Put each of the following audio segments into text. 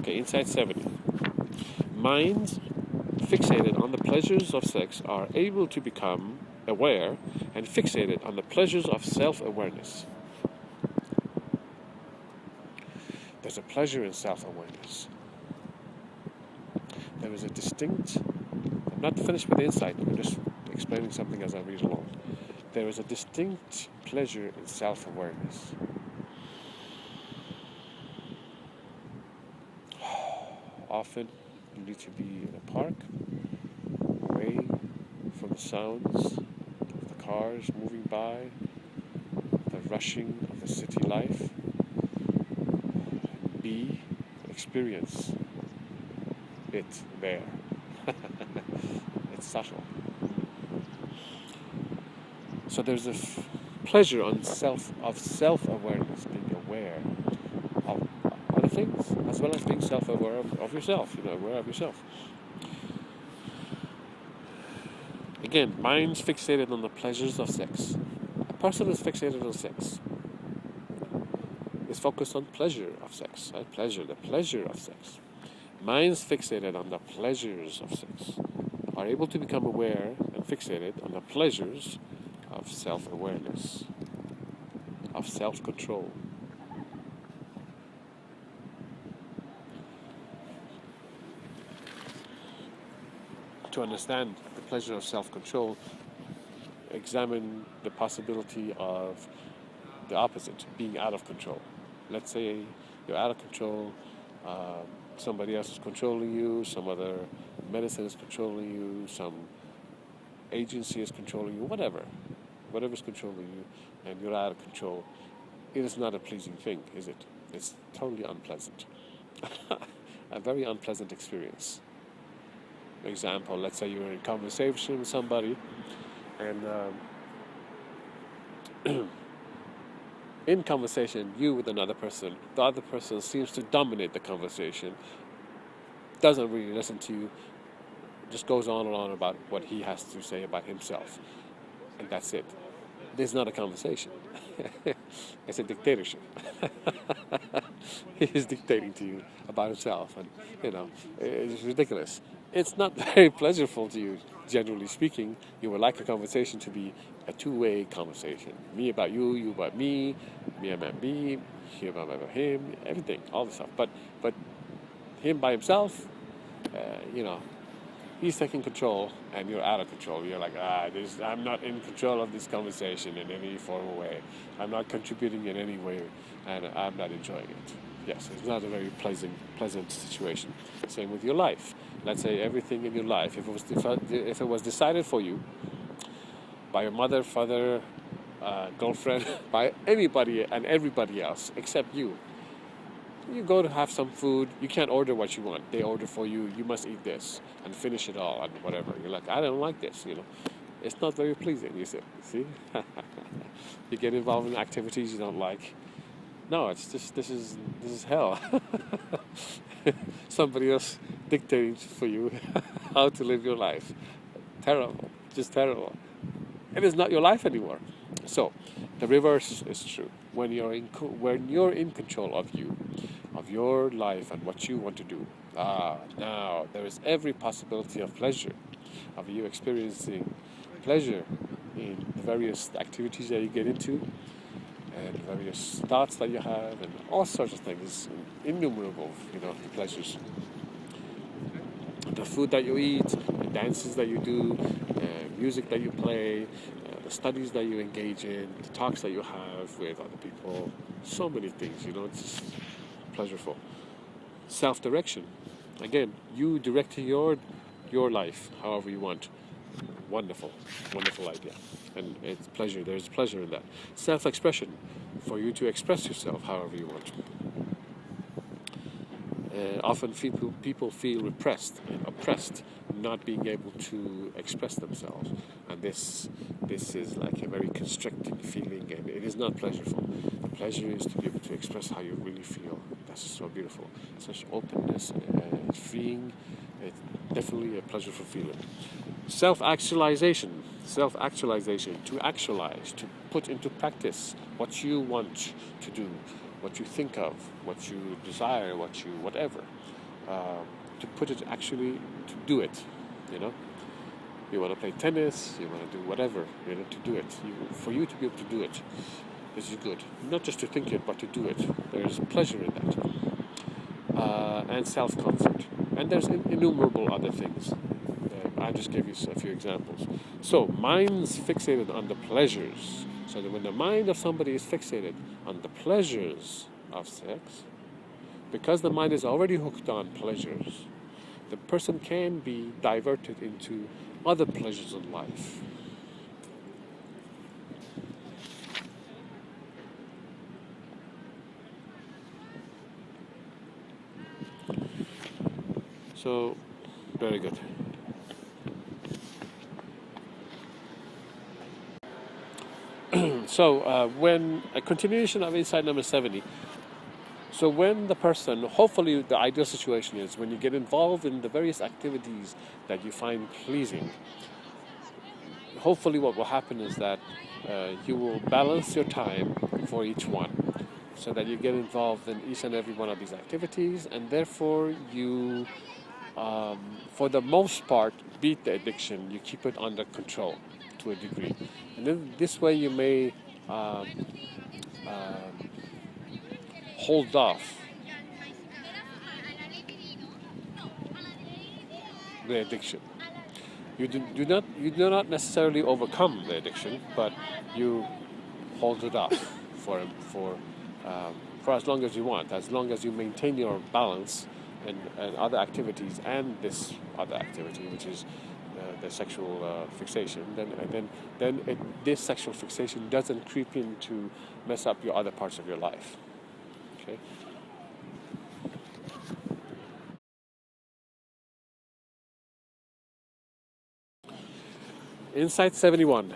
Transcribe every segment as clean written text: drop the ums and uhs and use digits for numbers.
Okay, insight 70. Minds fixated on the pleasures of sex are able to become aware and fixated on the pleasures of self-awareness. There's a pleasure in self-awareness. There is a distinct, I'm not finished with the insight, I'm just explaining something as I read along. There is a distinct pleasure in self-awareness. Often you need to be in a park, away from the sounds of the cars moving by, the rushing of the city life. Experience it there. It's subtle. So there's a pleasure on self-awareness, being aware of other things, as well as being self-aware of yourself, aware of yourself. Again, mind's fixated on the pleasures of sex. A person is fixated on sex. Is focused on pleasure of sex, right? The pleasure of sex. Minds fixated on the pleasures of sex are able to become aware and fixated on the pleasures of self-awareness, of self-control. To understand the pleasure of self-control, examine the possibility of the opposite, being out of control. Let's say you're out of control, somebody else is controlling you, some other medicine is controlling you, some agency is controlling you, whatever's controlling you, and you're out of control. It is not a pleasing thing, is it? It's totally unpleasant. A very unpleasant experience. For example, let's say you're in conversation with somebody, and in conversation, you with another person, the other person seems to dominate the conversation, doesn't really listen to you, just goes on and on about what he has to say about himself. And that's it. This is not a conversation. It's a dictatorship. He is dictating to you about himself, and it's ridiculous. It's not very pleasurable to you, generally speaking. You would like a conversation to be a two-way conversation. Me about you, you about me about me, he about him, everything, all the stuff. But him by himself, he's taking control, and you're out of control. You're like, I'm not in control of this conversation in any formal way. I'm not contributing in any way, and I'm not enjoying it. Yes, it's not a very pleasant situation. Same with your life. Let's say everything in your life, if it was decided for you by your mother, father, girlfriend, by anybody and everybody else except you. You go to have some food, you can't order what you want. They order for you, you must eat this and finish it all and whatever. You're like, I don't like this, It's not very pleasing, you see? You get involved in activities you don't like. No, it's just, this is hell. Somebody else dictating for you how to live your life. Terrible, just terrible. It is not your life anymore. So, the reverse is true. When you're in control of your life and what you want to do, now there is every possibility of pleasure, of you experiencing pleasure in the various activities that you get into, and various thoughts that you have, and all sorts of things, innumerable, pleasures. The food that you eat, the dances that you do, music that you play, the studies that you engage in, the talks that you have with other people, so many things, it's just pleasureful. Self-direction. Again, you directing your life however you want. Wonderful idea. And it's pleasure, there's pleasure in that. Self-expression, for you to express yourself however you want. Often people feel repressed and oppressed, not being able to express themselves. And this is like a very constricting feeling, and it is not pleasurable. The pleasure is to be able to express how you really feel. That's so beautiful. Such openness, freeing. It's definitely a pleasurable feeling. Self-actualization, to actualize, to put into practice what you want to do, what you think of, what you desire, whatever. to put it actually to do it. You know, you want to play tennis, you want to do whatever, you know, to do it. For you to be able to do it, this is good. Not just to think it, but to do it. There's pleasure in that, and self-comfort, and there's innumerable other things. I just gave you a few examples. So, mind's fixated on the pleasures. So that when the mind of somebody is fixated on the pleasures of sex, because the mind is already hooked on pleasures, the person can be diverted into other pleasures in life. So, very good. So, when a continuation of insight number 70, so when the person, hopefully the ideal situation is when you get involved in the various activities that you find pleasing, hopefully what will happen is that you will balance your time for each one, so that you get involved in each and every one of these activities, and therefore you, for the most part, beat the addiction. You keep it under control to a degree. And then this way you may hold off the addiction. You do not necessarily overcome the addiction, but you hold it off for as long as you want, as long as you maintain your balance and other activities and this other activity, which is the sexual fixation. Then this sexual fixation doesn't creep in to mess up your other parts of your life. Okay. Insight 71.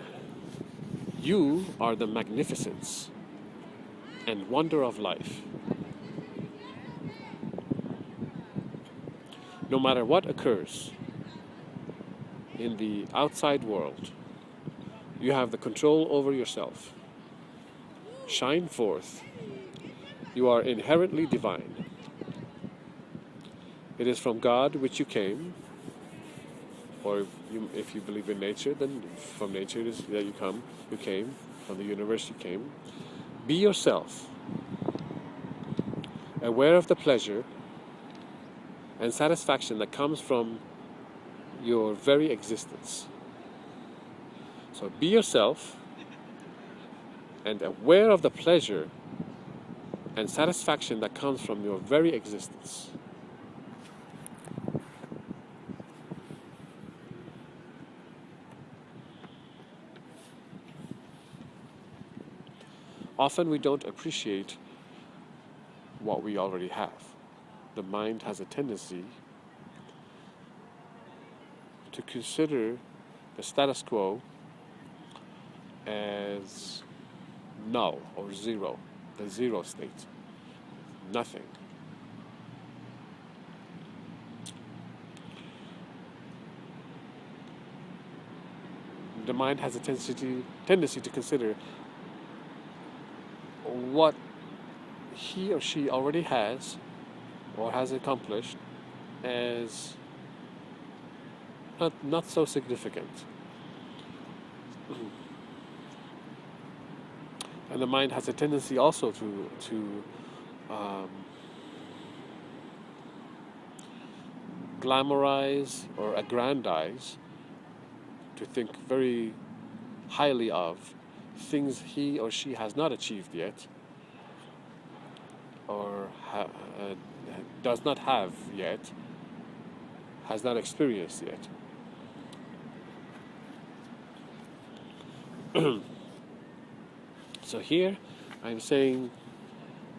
You are the magnificence and wonder of life. No matter what occurs in the outside world, you have the control over yourself. Shine forth. You are inherently divine. It is from God which you came, or if you believe in nature, then from nature it is that you came, from the universe you came. Be yourself, aware of the pleasure and satisfaction that comes from your very existence. So be yourself and aware of the pleasure and satisfaction that comes from your very existence. Often we don't appreciate what we already have. The mind has a tendency to consider the status quo as null or zero, the zero state, nothing. The mind has a tendency to consider what he or she already has or has accomplished as not so significant. And the mind has a tendency also to glamorize or aggrandize, to think very highly of things he or she has not achieved yet, or does not have yet, has not experienced yet. So here I'm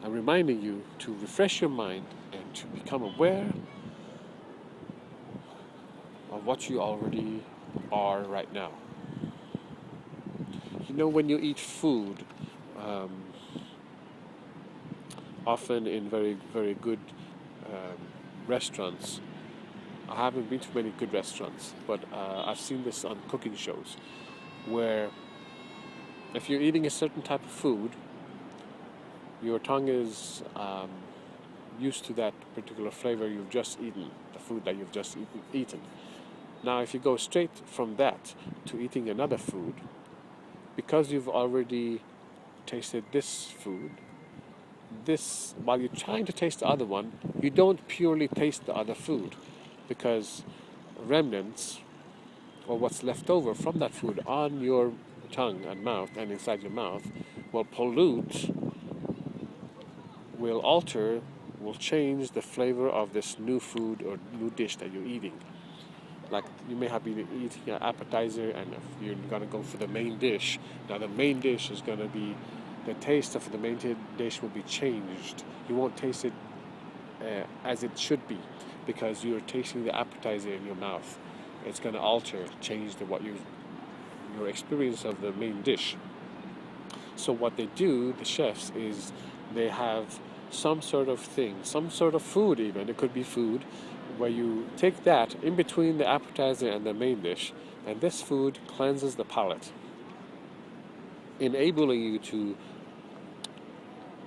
reminding you to refresh your mind and to become aware of what you already are right now. You know, when you eat food, often in very, very good restaurants, I haven't been to many good restaurants, but I've seen this on cooking shows, where if you're eating a certain type of food, your tongue is used to that particular flavor you've just eaten, the food that you've just eaten. Now, if you go straight from that to eating another food, because you've already tasted this food, while you're trying to taste the other one, you don't purely taste the other food, because remnants, or what's left over from that food on your tongue and mouth and inside your mouth, will pollute, will alter, will change the flavor of this new food or new dish that you're eating. Like, you may have been eating an appetizer, and if you're going to go for the main dish, now the main dish is going to be, the taste of the main dish will be changed. You won't taste it as it should be, because you're tasting the appetizer in your mouth. It's going to alter, change your experience of the main dish. So what they do, the chefs, is they have some sort of thing, some sort of food even, it could be food, where you take that in between the appetizer and the main dish, and this food cleanses the palate, enabling you to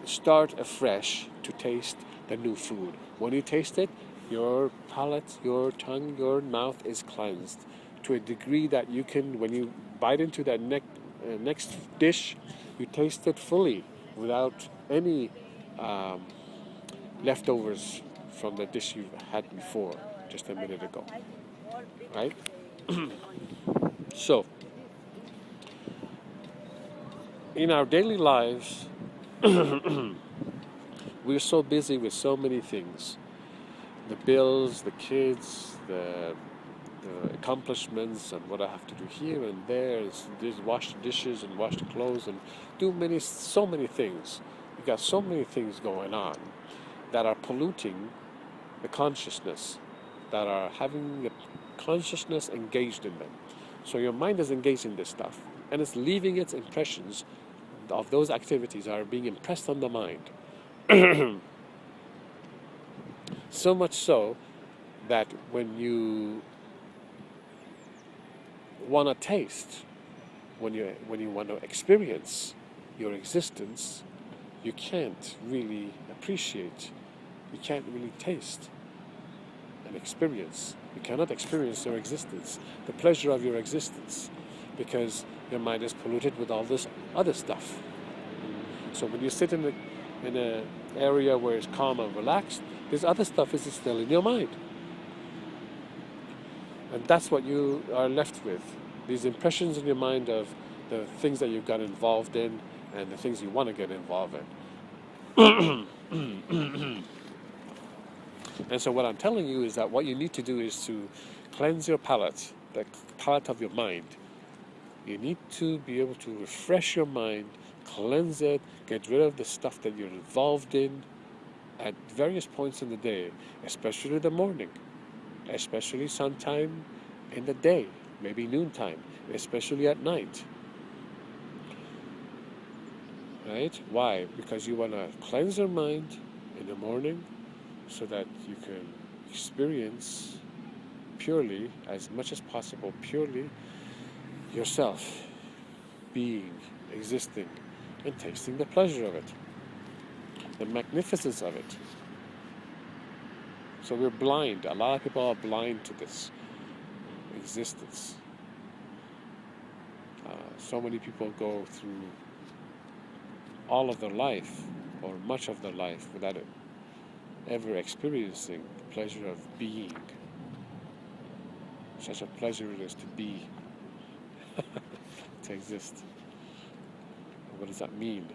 start afresh to taste the new food. When you taste it, your palate, your tongue, your mouth is cleansed to a degree that you can, when you bite into that next dish, you taste it fully without any leftovers from the dish you had before, just a minute ago. Right? So, in our daily lives, we're so busy with so many things. The bills, the kids, the accomplishments, and what I have to do here and there, wash the dishes and wash the clothes and do so many things. We got so many things going on that are polluting the consciousness, that are having the consciousness engaged in them. So your mind is engaged in this stuff, and it's leaving its impressions of those activities are being impressed on the mind. So much so that when you want to taste, when you want to experience your existence, you can't really appreciate, you can't really taste and experience. You cannot experience your existence, the pleasure of your existence, because your mind is polluted with all this other stuff. So when you sit in an area where it's calm and relaxed, this other stuff is still in your mind. And that's what you are left with. These impressions in your mind of the things that you've got involved in and the things you want to get involved in. And so what I'm telling you is that what you need to do is to cleanse your palate, the palate of your mind. You need to be able to refresh your mind, cleanse it, get rid of the stuff that you're involved in at various points in the day, especially the morning, especially sometime in the day, maybe noontime, especially at night. Right? Why? Because you want to cleanse your mind in the morning so that you can experience purely, as much as possible, purely yourself, being, existing, and tasting the pleasure of it, the magnificence of it. So we're blind. A lot of people are blind to this existence. So many people go through all of their life, or much of their life, without ever experiencing the pleasure of being. Such a pleasure it is to be, to exist. What does that mean?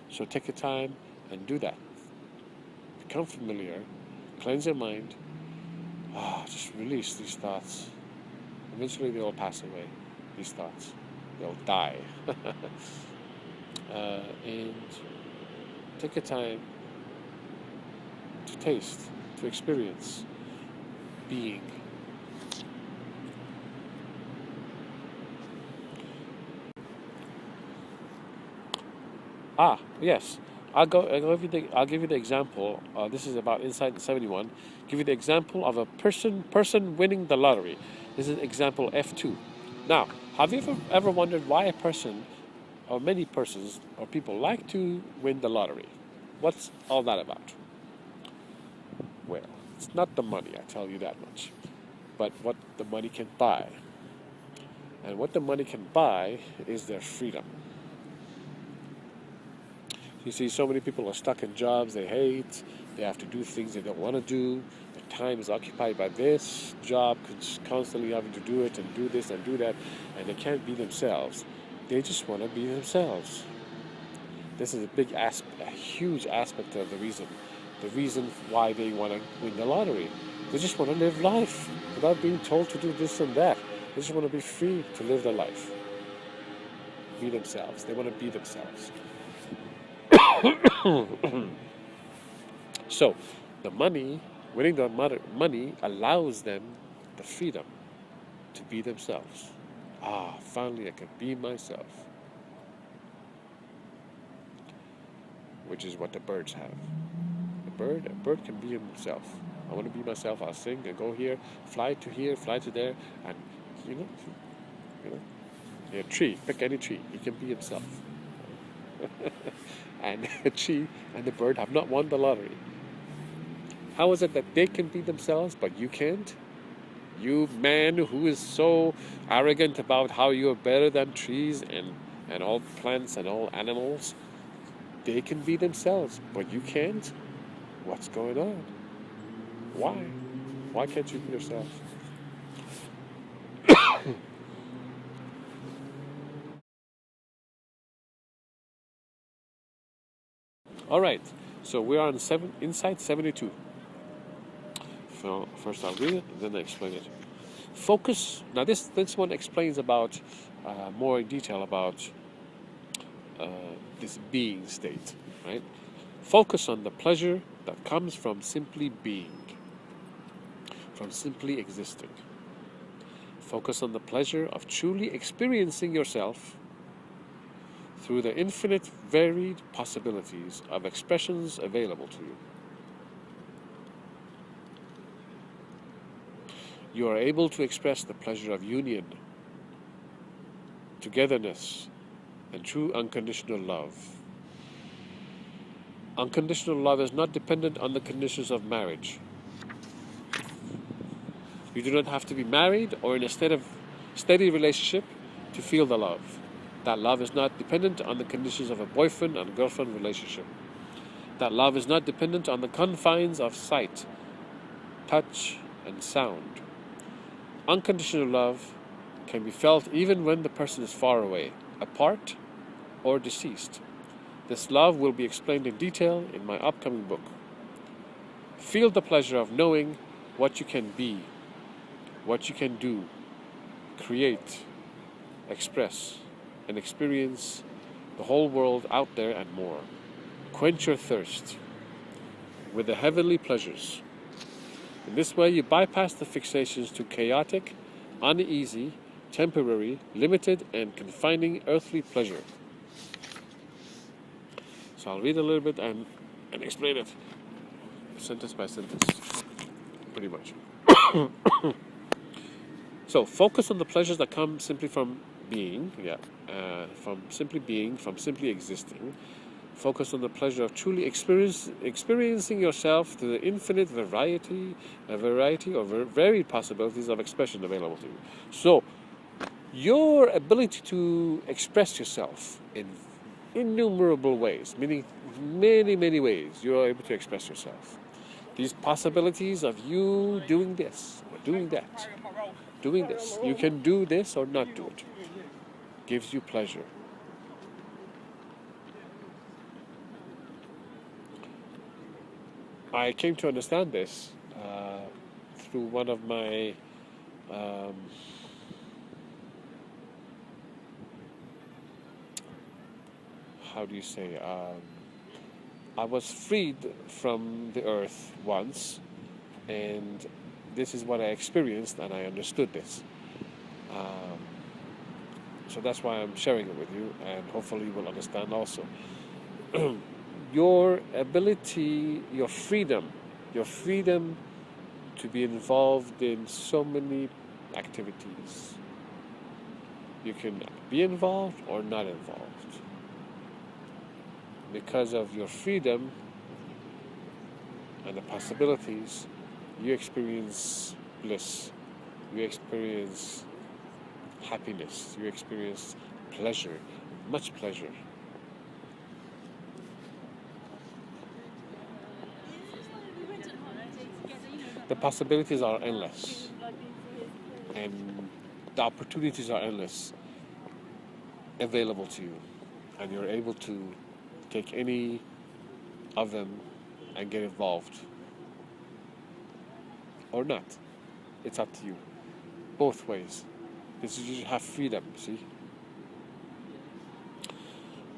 So take your time and do that. Become familiar, cleanse your mind, just release these thoughts. Eventually they will pass away, these thoughts. They'll die. And take your time to taste, to experience being. Yes, I'll give you the example. This is about Insight 71. Give you the example of a person winning the lottery. This is example F2. Now, have you ever wondered why a person, or many persons, or people like to win the lottery? What's all that about? Well, it's not the money, I tell you that much, but what the money can buy. And what the money can buy is their freedom. You see, so many people are stuck in jobs they hate. They have to do things they don't want to do. Their time is occupied by this job, constantly having to do it and do this and do that, and they can't be themselves. They just want to be themselves. This is a huge aspect of the reason. The reason why they want to win the lottery. They just want to live life without being told to do this and that. They just want to be free to live their life. Be themselves. They want to be themselves. So, winning the money allows them the freedom to be themselves. Finally I can be myself. Which is what the birds have. A bird can be himself. I want to be myself. I'll sing and go here, fly to there, and you know, a tree. Pick any tree. He can be himself. And a tree and the bird have not won the lottery. How is it that they can be themselves, but you can't? You man who is so arrogant about how you are better than trees and all plants and all animals. They can be themselves, but you can't? What's going on? Why? Why can't you be yourself? All right, so we're on Insight 72. So first I'll read it, and then I explain it. Focus. Now this one explains about more in detail about this being state, right? Focus on the pleasure that comes from simply being, from simply existing. Focus on the pleasure of truly experiencing yourself through the infinite varied possibilities of expressions available to you. You are able to express the pleasure of union, togetherness, and true unconditional love. Unconditional love is not dependent on the conditions of marriage. You do not have to be married or in a state of steady relationship to feel the love. That love is not dependent on the conditions of a boyfriend and girlfriend relationship. That love is not dependent on the confines of sight, touch, and sound. Unconditional love can be felt even when the person is far away, apart, or deceased. This love will be explained in detail in my upcoming book. Feel the pleasure of knowing what you can be, what you can do, create, express, and experience the whole world out there and more. Quench your thirst with the heavenly pleasures. In this way, you bypass the fixations to chaotic, uneasy, temporary, limited, and confining earthly pleasure. So I'll read a little bit and explain it sentence by sentence, pretty much. So focus on the pleasures that come simply from being, from simply existing. Focus on the pleasure of truly experiencing yourself through the infinite variety or varied possibilities of expression available to you. So, your ability to express yourself in innumerable ways, meaning many, many ways, you are able to express yourself. These possibilities of you doing this, or doing that, doing this. You can do this or not do it. Gives you pleasure. I came to understand this through one of my how do you say? I was freed from the earth once, and this is what I experienced, and I understood this. So that's why I'm sharing it with you, and hopefully you will understand also. your ability, your freedom to be involved in so many activities. You can be involved or not involved. Because of your freedom and the possibilities, you experience bliss, you experience happiness, you experience pleasure, much pleasure. The possibilities are endless, and the opportunities are endless available to you, and you're able to take any of them and get involved or not. It's up to you. Both ways. Because you have freedom, see?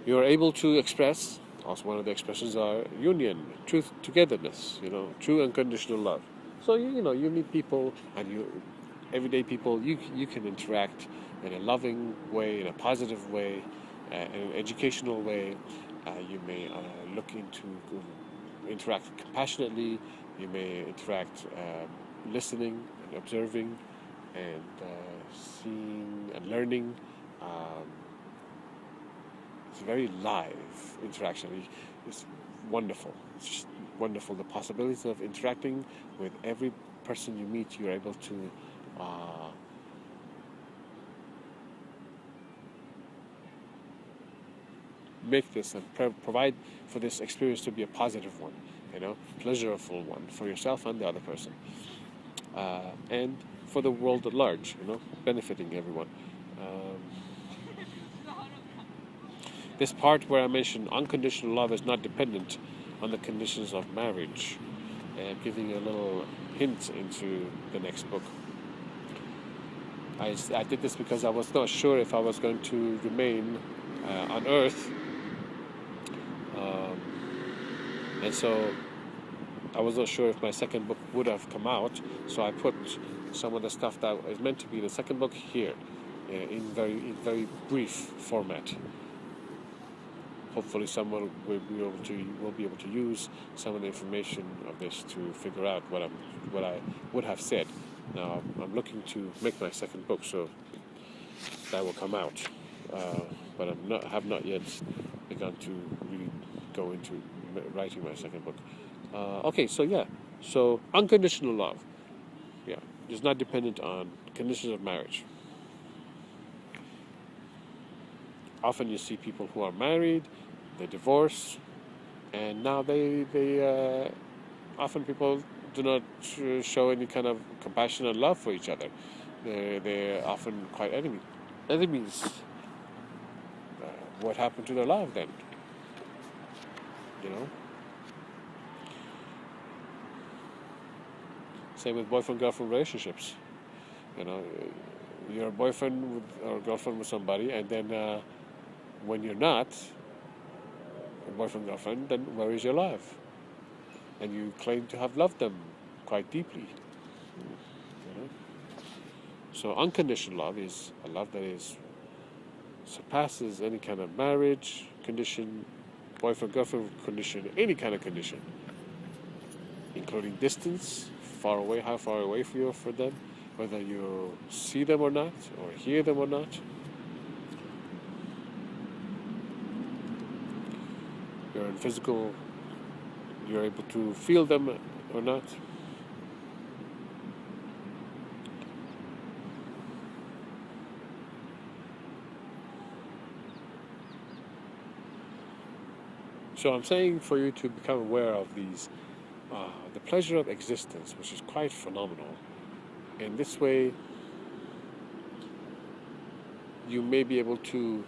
You're able to express, also one of the expressions are union, truth, togetherness, true unconditional love. So, you meet people, and everyday people, you can interact in a loving way, in a positive way, in an educational way. You may look into interact compassionately. You may interact listening and observing and seeing and learning. It's a very live interaction. It's wonderful. It's just wonderful. The possibilities of interacting with every person you meet, you're able to make this and provide for this experience to be a positive one, pleasurable one for yourself and the other person, and for the world at large, benefiting everyone. This part where I mentioned unconditional love is not dependent on the conditions of marriage. I'm giving a little hint into the next book. I did this because I was not sure if I was going to remain on Earth. And so I was not sure if my second book would have come out, so I put some of the stuff that is meant to be the second book here in very brief format. Hopefully someone will be able to use some of the information of this to figure out what I would have said. Now I'm looking to make my second book, so that will come out, but I have not yet begun to really go into writing my second book. So unconditional love, is not dependent on conditions of marriage. Often you see people who are married, they divorce, and now they often people do not show any kind of compassion and love for each other. They're often quite enemies. What happened to their love then? Same with boyfriend-girlfriend relationships. You're a boyfriend or girlfriend with somebody, and then when you're not a boyfriend-girlfriend, then where is your love? And you claim to have loved them quite deeply. So unconditional love is a love that surpasses any kind of marriage condition, boyfriend-girlfriend condition, any kind of condition, including distance, far away, how far away for them, whether you see them or not, or hear them or not. You're able to feel them or not. So I'm saying for you to become aware of these, the pleasure of existence, which is quite phenomenal. In this way, you may be able to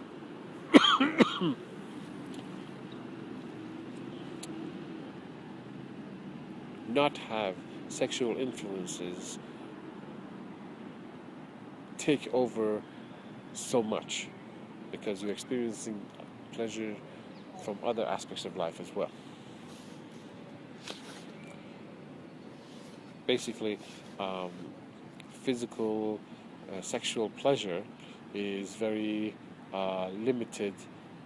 not have sexual influences take over so much, because you're experiencing pleasure from other aspects of life as well. Basically, physical sexual pleasure is very limited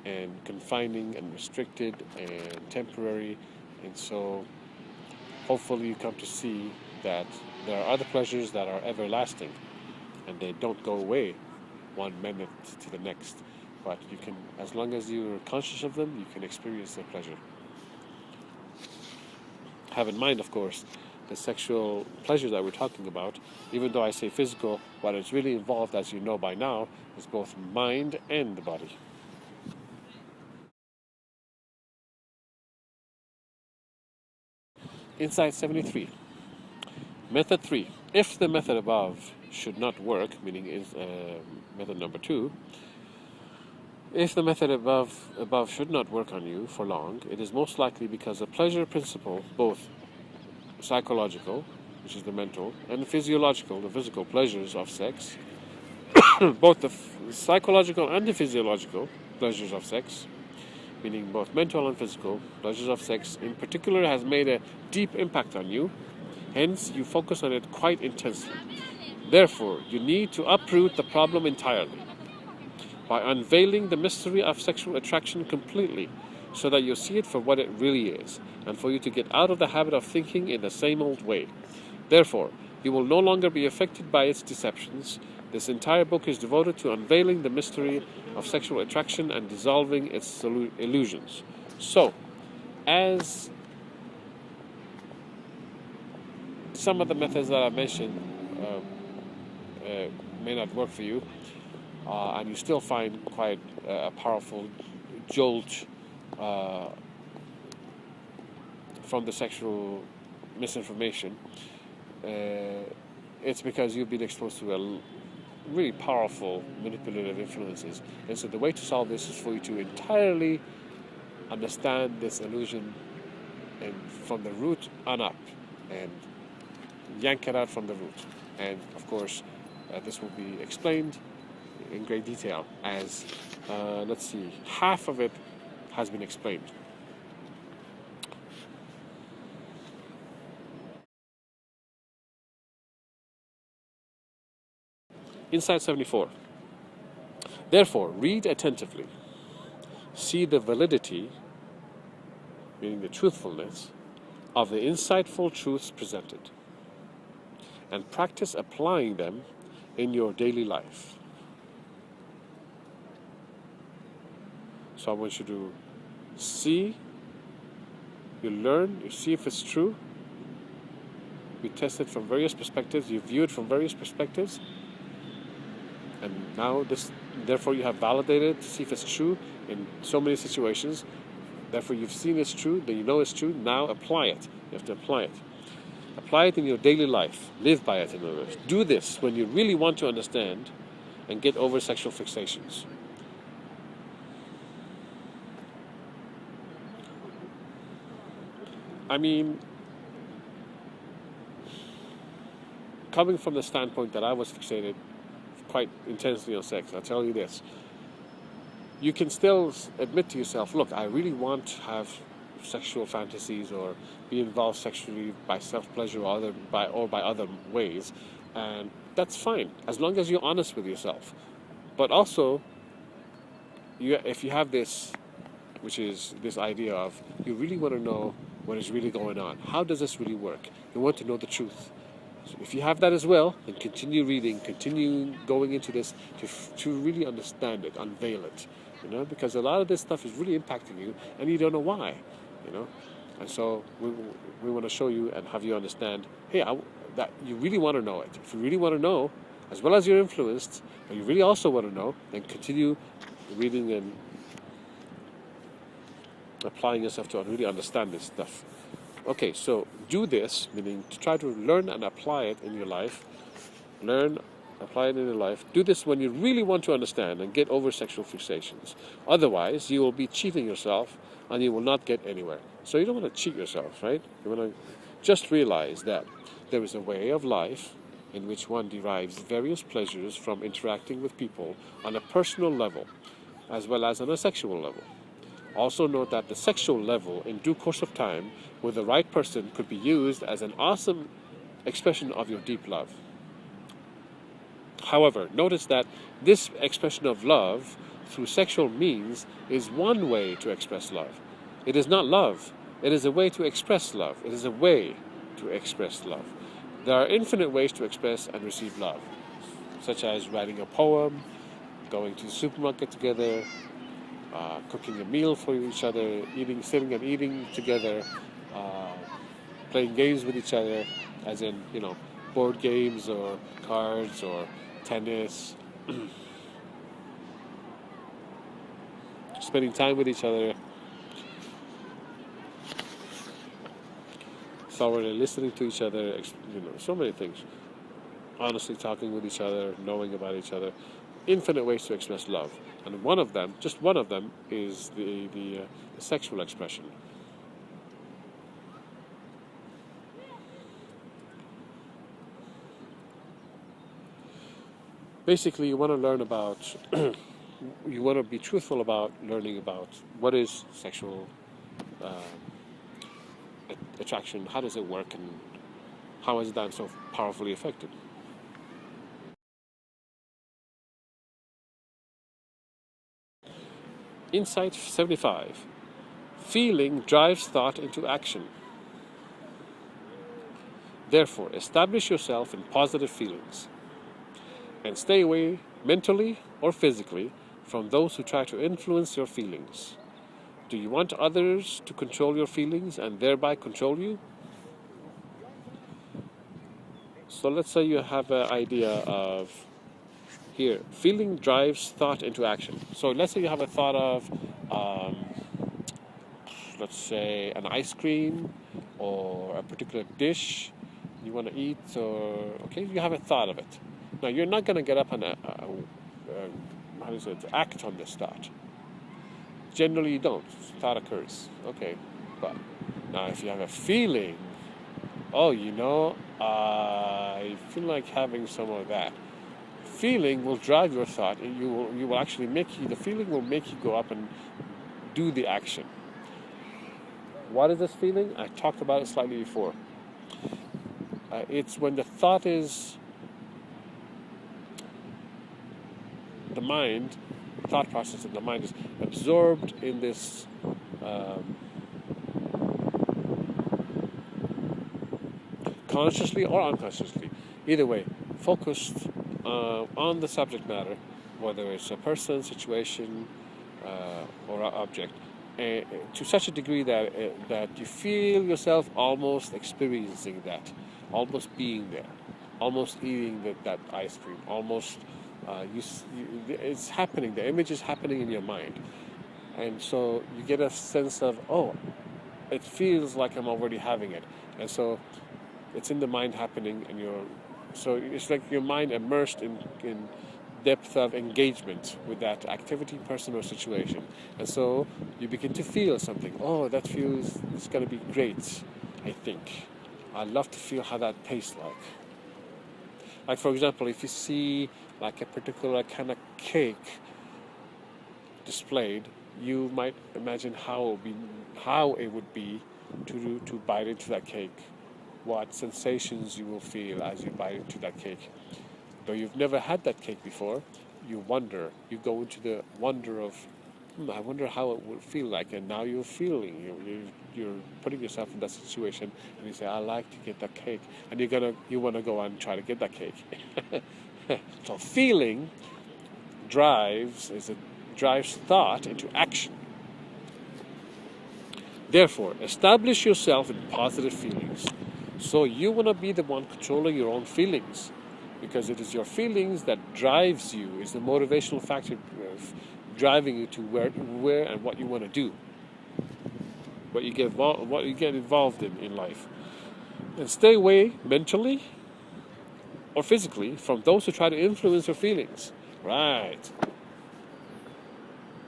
and confining and restricted and temporary. And so hopefully you come to see that there are other pleasures that are everlasting and they don't go away 1 minute to the next. But you can, as long as you're conscious of them, you can experience their pleasure. Have in mind, of course, the sexual pleasure that we're talking about, even though I say physical, what is really involved, as you know by now, is both mind and the body. Insight 73. Method 3. If the method above should not work, meaning method number 2, if the method above should not work on you for long, it is most likely because the pleasure principle, both psychological, which is the mental, and physiological, the physical pleasures of sex, both the psychological and the physiological pleasures of sex, meaning both mental and physical pleasures of sex in particular, has made a deep impact on you. Hence, you focus on it quite intensely. Therefore, you need to uproot the problem entirely by unveiling the mystery of sexual attraction completely, so that you see it for what it really is, and for you to get out of the habit of thinking in the same old way. Therefore, you will no longer be affected by its deceptions. This entire book is devoted to unveiling the mystery of sexual attraction and dissolving its illusions. So, as some of the methods that I mentioned may not work for you, and you still find quite a powerful jolt from the sexual misinformation, it's because you've been exposed to a really powerful manipulative influences. And so the way to solve this is for you to entirely understand this illusion and from the root on up, and yank it out from the root. And of course, this will be explained in great detail as, let's see, half of it has been explained. Insight 74. Therefore, read attentively. See the validity, meaning the truthfulness, of the insightful truths presented, and practice applying them in your daily life. So I want you to see, you learn, you see if it's true, you test it from various perspectives, you view it from various perspectives, and now therefore you have validated to see if it's true in so many situations. Therefore you've seen it's true, then you know it's true, now apply it. You have to apply it. Apply it in your daily life. Live by it, in other words. Do this when you really want to understand and get over sexual fixations. I mean, coming from the standpoint that I was fixated quite intensely on sex, I'll tell you this. You can still admit to yourself, look, I really want to have sexual fantasies or be involved sexually by self-pleasure or by other ways, and that's fine, as long as you're honest with yourself. But also, if you have this, which is this idea of you really want to know what is really going on, how does this really work? You want to know the truth. So if you have that as well, then continue reading, continue going into this to really understand it, unveil it, because a lot of this stuff is really impacting you and you don't know why, And so we want to show you and have you understand, hey, that you really want to know it. If you really want to know, as well as you're influenced, but you really also want to know, then continue reading and applying yourself to really understand this stuff. Okay, so do this, meaning to try to learn and apply it in your life. Learn, apply it in your life. Do this when you really want to understand and get over sexual fixations. Otherwise, you will be cheating yourself and you will not get anywhere. So you don't want to cheat yourself, right? You want to just realize that there is a way of life in which one derives various pleasures from interacting with people on a personal level, as well as on a sexual level. Also note that the sexual level, in due course of time, with the right person, could be used as an awesome expression of your deep love. However, notice that this expression of love through sexual means is one way to express love. It is not love. It is a way to express love. It is a way to express love. There are infinite ways to express and receive love, such as writing a poem, going to the supermarket together, cooking a meal for each other, sitting and eating together, playing games with each other, as in, board games or cards or tennis, spending time with each other, thoroughly listening to each other, so many things. Honestly talking with each other, knowing about each other, infinite ways to express love. And one of them, just one of them, is the sexual expression. Basically, you want to learn about, you want to be truthful about learning about what is sexual attraction, how does it work, and how is that so powerfully affected. Insight 75. Feeling drives thought into action. Therefore, establish yourself in positive feelings and stay away mentally or physically from those who try to influence your feelings. Do you want others to control your feelings and thereby control you? So let's say you have an idea of, here, feeling drives thought into action. So let's say you have a thought of, let's say, an ice cream or a particular dish you want to eat, or, okay, you have a thought of it. Now, you're not going to get up and act on this thought. Generally, you don't. Thought occurs. Okay, but now if you have a feeling, I feel like having some of that. Feeling will drive your thought, and you will actually the feeling will make you go up and do the action. What is this feeling? I talked about it slightly before. It's when the thought process of the mind is absorbed in this consciously or unconsciously, either way, focused on the subject matter, whether it's a person, situation, or object, to such a degree that you feel yourself almost experiencing that, almost being there, almost eating that ice cream, almost it's happening. The image is happening in your mind, and so you get a sense of, it feels like I'm already having it, and so it's in the mind happening, and so it's like your mind immersed in depth of engagement with that activity, person, or situation. And so you begin to feel something. It's going to be great, I think. I'd love to feel how that tastes like. Like, for example, if you see like a particular kind of cake displayed, you might imagine how it would be to bite into that cake, what sensations you will feel as you bite into that cake. Though you've never had that cake before, you go into the wonder of, I wonder how it would feel like, and now you're feeling, you're putting yourself in that situation, and you say, I like to get that cake, and you want to go out and try to get that cake. So feeling drives thought into action. Therefore, establish yourself in positive feelings. So you want to be the one controlling your own feelings, because it is your feelings that drives you, is the motivational factor driving you to where and what you want to do, what you get involved in life. And stay away mentally or physically from those who try to influence your feelings. Right.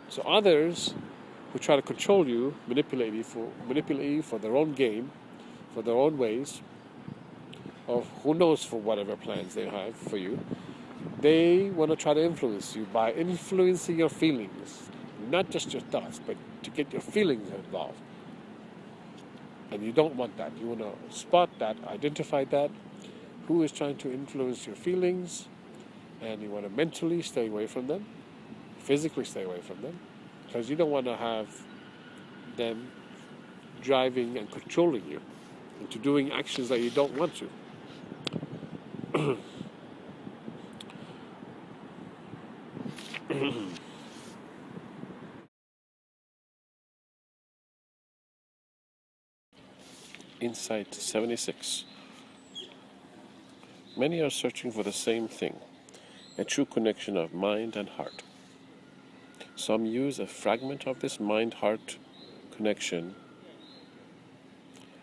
So others who try to control you, manipulate you for their own game, for their own ways, or who knows, for whatever plans they have for you, they want to try to influence you by influencing your feelings, not just your thoughts, but to get your feelings involved. And you don't want that. You want to spot that, identify that, who is trying to influence your feelings, and you want to mentally stay away from them. physically stay away from them, because you don't want to have them driving and controlling you into doing actions that you don't want to. Insight76. Many are searching for the same thing, a true connection of mind and heart. Some use a fragment of this mind-heart connection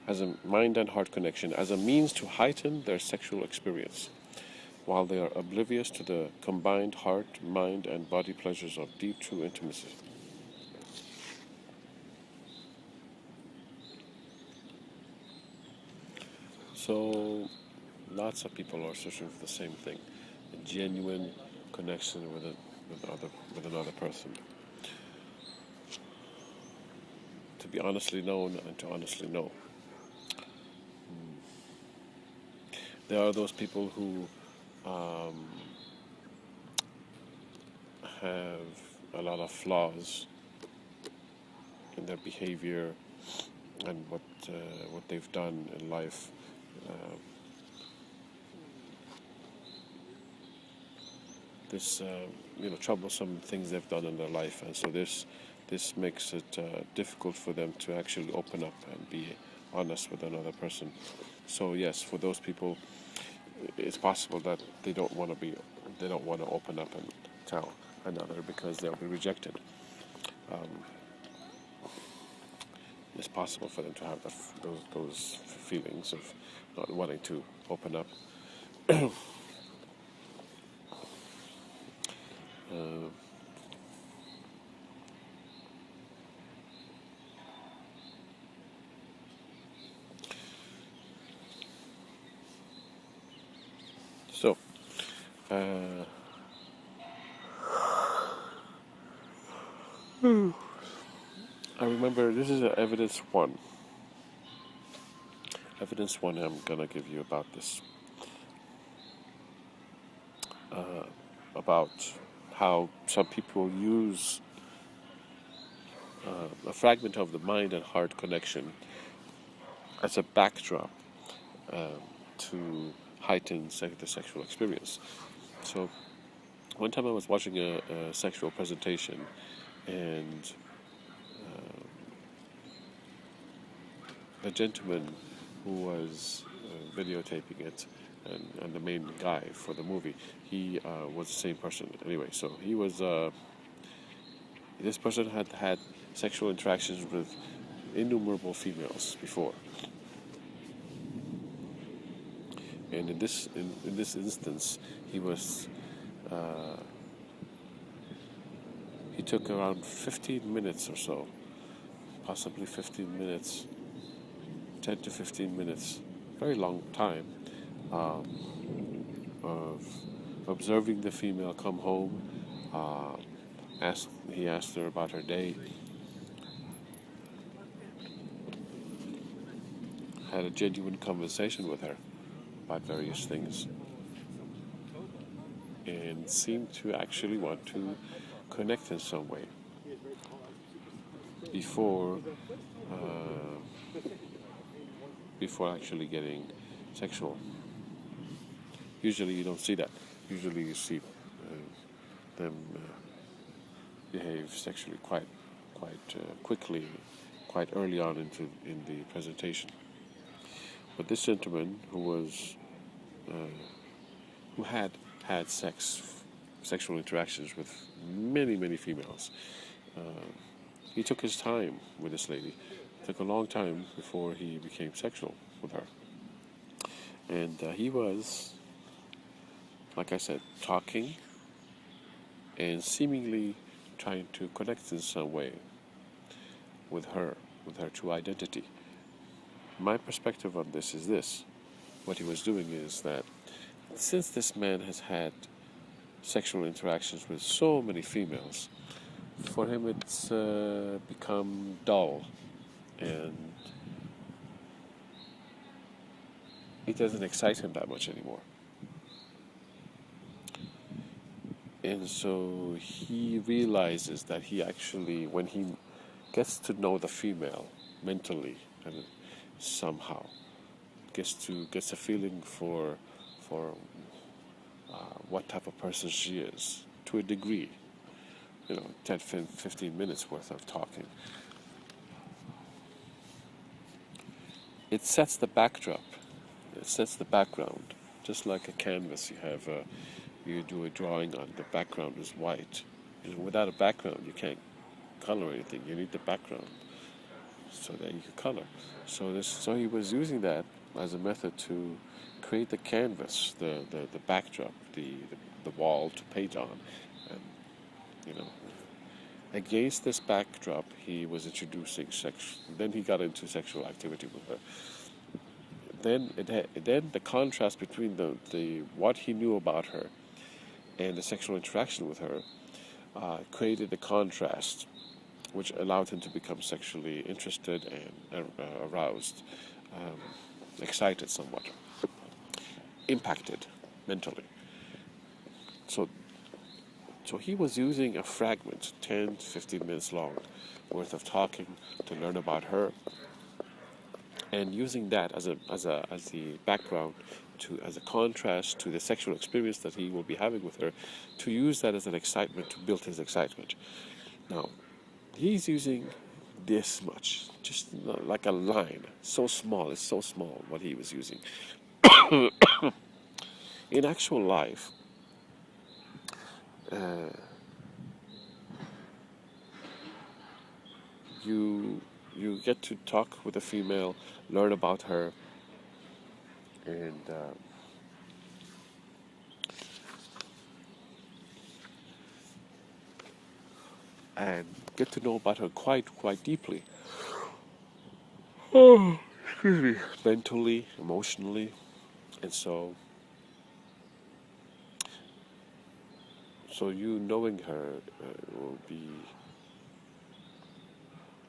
as a means to heighten their sexual experience, while they are oblivious to the combined heart, mind, and body pleasures of deep, true intimacy. So, lots of people are searching for the same thing, a genuine connection with another person. To be honestly known and to honestly know. There are those people who have a lot of flaws in their behavior and what they've done in life. Troublesome things they've done in their life, and so this makes it difficult for them to actually open up and be honest with another person. So yes, for those people, it's possible that they don't want to open up and tell another because they'll be rejected. It's possible for them to have those feelings of not wanting to open up. So, I remember this is evidence one. Evidence one I'm gonna give you about this. About how some people use a fragment of the mind and heart connection as a backdrop to heighten the sexual experience. So, one time I was watching a sexual presentation, and the gentleman who was videotaping it and the main guy for the movie, he was the same person. Anyway, so he was. This person had sexual interactions with innumerable females before, and in this instance, he was. He took around 15 minutes or so, possibly 15 minutes, 10 to 15 minutes, very long time, of observing the female come home. He asked her about her day, had a genuine conversation with her about various things, and seemed to actually want to connect in some way before actually getting sexual. Usually you don't see that. Usually you see them behave sexually quite quickly, quite early on in the presentation. But this gentleman who had sexual interactions with many females, he took his time with this lady. It took a long time before he became sexual with her. And he was, like I said, talking and seemingly trying to connect in some way with her true identity. My perspective on this is this. What he was doing is that since this man has had sexual interactions with so many females, for him it's become dull, and it doesn't excite him that much anymore. And so he realizes that he actually, when he gets to know the female mentally and somehow gets a feeling for what type of person she is to a degree, 10, 15 minutes worth of talking. It sets the backdrop. It sets the background, just like a canvas. You do a drawing on, the background is white. Without a background, you can't color anything. You need the background so that you can color. So he was using that as a method to create the canvas, the backdrop, the wall to paint on, and you know. Against this backdrop, he was introducing sex. Then he got into sexual activity with her. Then the contrast between the what he knew about her and the sexual interaction with her created the contrast, which allowed him to become sexually interested and aroused, excited somewhat, impacted mentally. So he was using a fragment, 10 to 15 minutes long, worth of talking to learn about her, and using that as the background, as a contrast to the sexual experience that he will be having with her, to use that as an excitement to build his excitement. Now, he's using this much, just like a line, so small. It's so small what he was using. In actual life, you get to talk with a female, learn about her, and get to know about her quite deeply. Oh, excuse me. Mentally, emotionally, and so you knowing her will be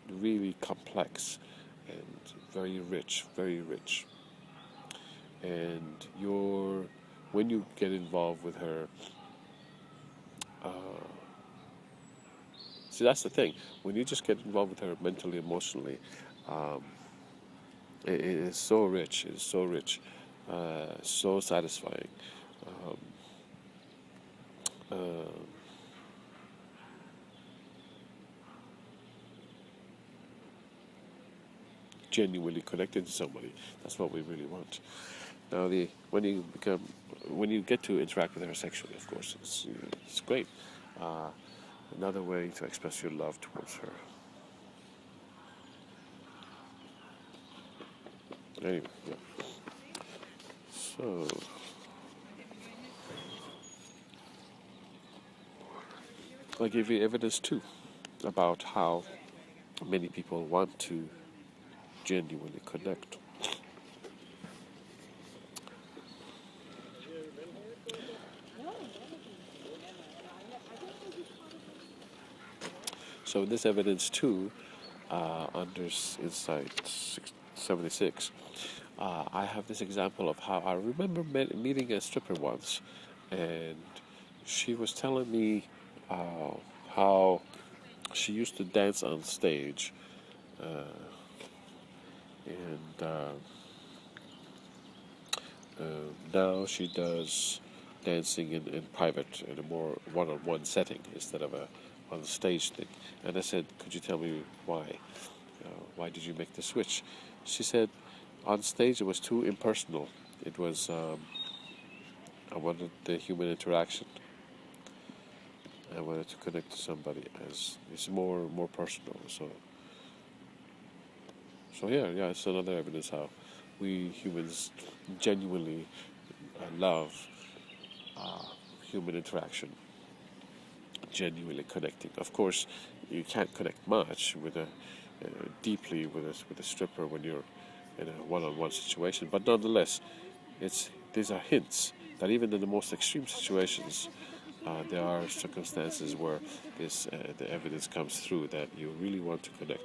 really complex and very rich, very rich. And when you get involved with her, see, that's the thing. When you just get involved with her mentally, emotionally, it is so rich. It is so rich, so satisfying. Genuinely connected to somebody. That's what we really want. Now, when you get to interact with her sexually, of course, it's great. Another way to express your love towards her. Anyway, yeah. So, I give you evidence too about how many people want to genuinely connect. So this evidence too, under insight70-76, I have this example of how I remember meeting a stripper once, and she was telling me how she used to dance on stage, and now she does dancing in private, in a more one-on-one setting instead of a on the stage thing. And I said, could you tell me why? Why did you make the switch? She said, on stage it was too impersonal. It was, I wanted the human interaction. I wanted to connect to somebody as it's more personal. So yeah, it's another evidence how we humans genuinely love human interaction, genuinely connecting. Of course, you can't connect much with deeply with a stripper when you're in a one-on-one situation, but nonetheless, these are hints that even in the most extreme situations, there are circumstances where the evidence comes through that you really want to connect.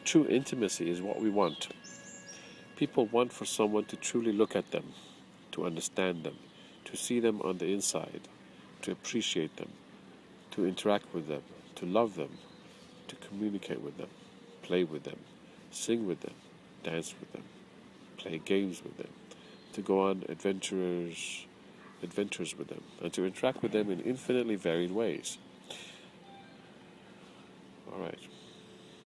True intimacy is what we want. People want for someone to truly look at them, to understand them, to see them on the inside, to appreciate them, to interact with them, to love them, to communicate with them, play with them, sing with them, dance with them, play games with them, to go on adventures with them, and to interact with them in infinitely varied ways. All right.